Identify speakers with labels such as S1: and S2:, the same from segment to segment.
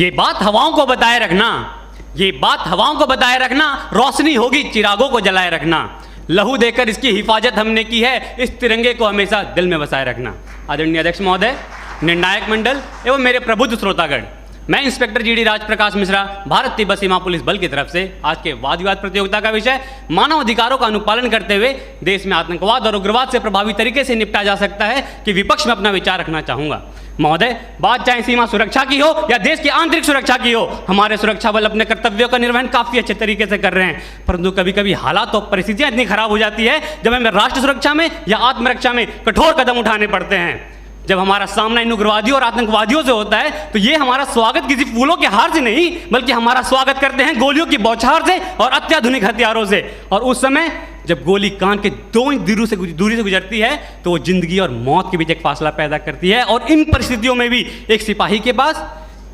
S1: ये बात हवाओं को बताए रखना, ये बात हवाओं को बताए रखना, रोशनी होगी चिरागों को जलाए रखना। लहू देकर इसकी हिफाजत हमने की है, इस तिरंगे को हमेशा दिल में बसाए रखना। आदरणीय अध्यक्ष महोदय, निर्णायक मंडल एवं मेरे प्रबुद्ध श्रोतागण, मैं इंस्पेक्टर जीडी राजप्रकाश मिश्रा, भारत तिब्बत सीमा पुलिस बल की तरफ से आज के वाद विवाद प्रतियोगिता का विषय मानव अधिकारों का अनुपालन करते हुए देश में आतंकवाद और उग्रवाद से प्रभावी तरीके से निपटा जा सकता है कि विपक्ष में अपना विचार रखना चाहूंगा। महोदय, बात चाहे सीमा सुरक्षा की हो या देश की आंतरिक सुरक्षा की हो, हमारे सुरक्षा बल अपने कर्तव्यों का निर्वहन काफी अच्छे तरीके से कर रहे हैं, परंतु कभी कभी हालात और परिस्थितियां इतनी खराब हो जाती है जब हमें राष्ट्र सुरक्षा में या आत्मरक्षा में कठोर कदम उठाने पड़ते हैं। जब हमारा सामना इन उग्रवादियों और आतंकवादियों से होता है तो ये हमारा स्वागत किसी फूलों के हार से नहीं, बल्कि हमारा स्वागत करते हैं गोलियों की बौछार से और अत्याधुनिक हथियारों से। और उस समय जब गोली कान के 2 इंच दूरी से गुजरती है तो वो जिंदगी और मौत के बीच एक फासला पैदा करती है। और इन परिस्थितियों में भी एक सिपाही के पास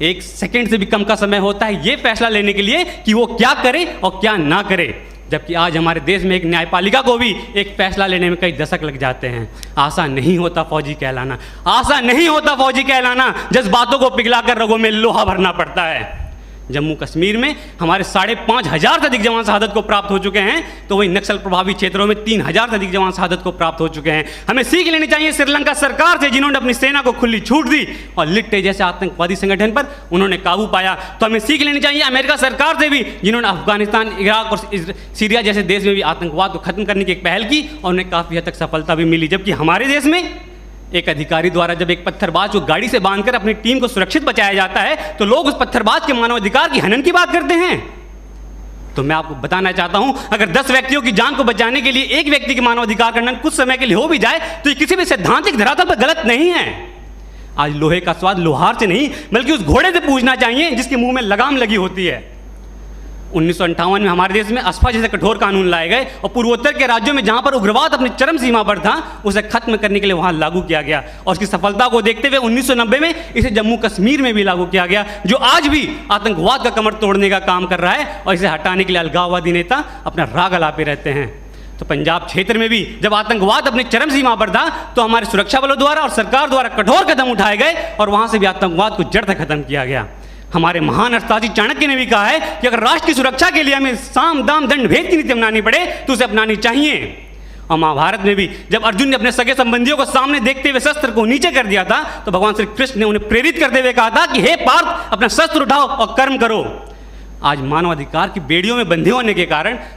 S1: 1 सेकंड से भी कम का समय होता है ये फैसला लेने के लिए कि वो क्या करे और क्या ना करे। जबकि आज हमारे देश में एक न्यायपालिका को भी एक फैसला लेने में कई दशक लग जाते हैं। आसान नहीं होता फौजी कहलाना, आसान नहीं होता फौजी कहलाना, जज्बातों को पिघलाकर रगों में लोहा भरना पड़ता है। जम्मू कश्मीर में हमारे 5,500 से अधिक जवान शहादत को प्राप्त हो चुके हैं, तो वहीं नक्सल प्रभावित क्षेत्रों में 3,000 से अधिक जवान शहादत को प्राप्त हो चुके हैं। हमें सीख लेनी चाहिए श्रीलंका सरकार से, जिन्होंने अपनी सेना को खुली छूट दी और लिट्टे जैसे आतंकवादी संगठन पर उन्होंने काबू पाया। तो हमें सीख लेनी चाहिए अमेरिका सरकार से भी, जिन्होंने अफगानिस्तान, इराक और सीरिया जैसे देश में भी आतंकवाद को खत्म करने की एक पहल की और उन्हें काफ़ी हद तक सफलता भी मिली। जबकि हमारे देश में एक अधिकारी द्वारा जब एक पत्थरबाज को गाड़ी से बांधकर अपनी टीम को सुरक्षित बचाया जाता है तो लोग उस पत्थरबाज के मानवाधिकार की हनन की बात करते हैं। तो मैं आपको बताना चाहता हूं, अगर 10 व्यक्तियों की जान को बचाने के लिए एक व्यक्ति के मानवाधिकार का हनन कुछ समय के लिए हो भी जाए तो ये किसी भी सैद्धांतिक धरातल पर गलत नहीं है। आज लोहे का स्वाद लोहार से नहीं बल्कि उस घोड़े से पूछना चाहिए जिसके मुंह में लगाम लगी होती है। 1958 में हमारे देश में अस्फा जैसे कठोर कानून लाए गए और पूर्वोत्तर के राज्यों में जहां पर उग्रवाद अपनी चरम सीमा पर था उसे खत्म करने के लिए वहां लागू किया गया। और उसकी सफलता को देखते हुए 1990 में इसे जम्मू कश्मीर में भी लागू किया गया, जो आज भी आतंकवाद का कमर तोड़ने का काम कर रहा है और इसे हटाने के लिए अलगाववादी नेता अपना राग अलापे रहते हैं। तो पंजाब क्षेत्र में भी जब आतंकवाद अपनी चरम सीमा पर था तो हमारे सुरक्षा बलों द्वारा और सरकार द्वारा कठोर कदम उठाए गए और वहां से भी आतंकवाद को जड़ से खत्म किया गया। हमारे महान अर्थशास्त्री चाणक्य ने भी कहा है कि अगर राष्ट्र की सुरक्षा के लिए हमें साम दाम दंड भेद की नीति अपनानी पड़े तो उसे अपनानी चाहिए। और महाभारत में भी जब अर्जुन ने अपने सगे संबंधियों को सामने देखते हुए शस्त्र को नीचे कर दिया था तो भगवान श्री कृष्ण ने उन्हें प्रेरित करते हुए कहा था कि हे पार्थ, अपना शस्त्र उठाओ और कर्म करो। आज मानवाधिकार की बेड़ियों में बंधे होने के कारण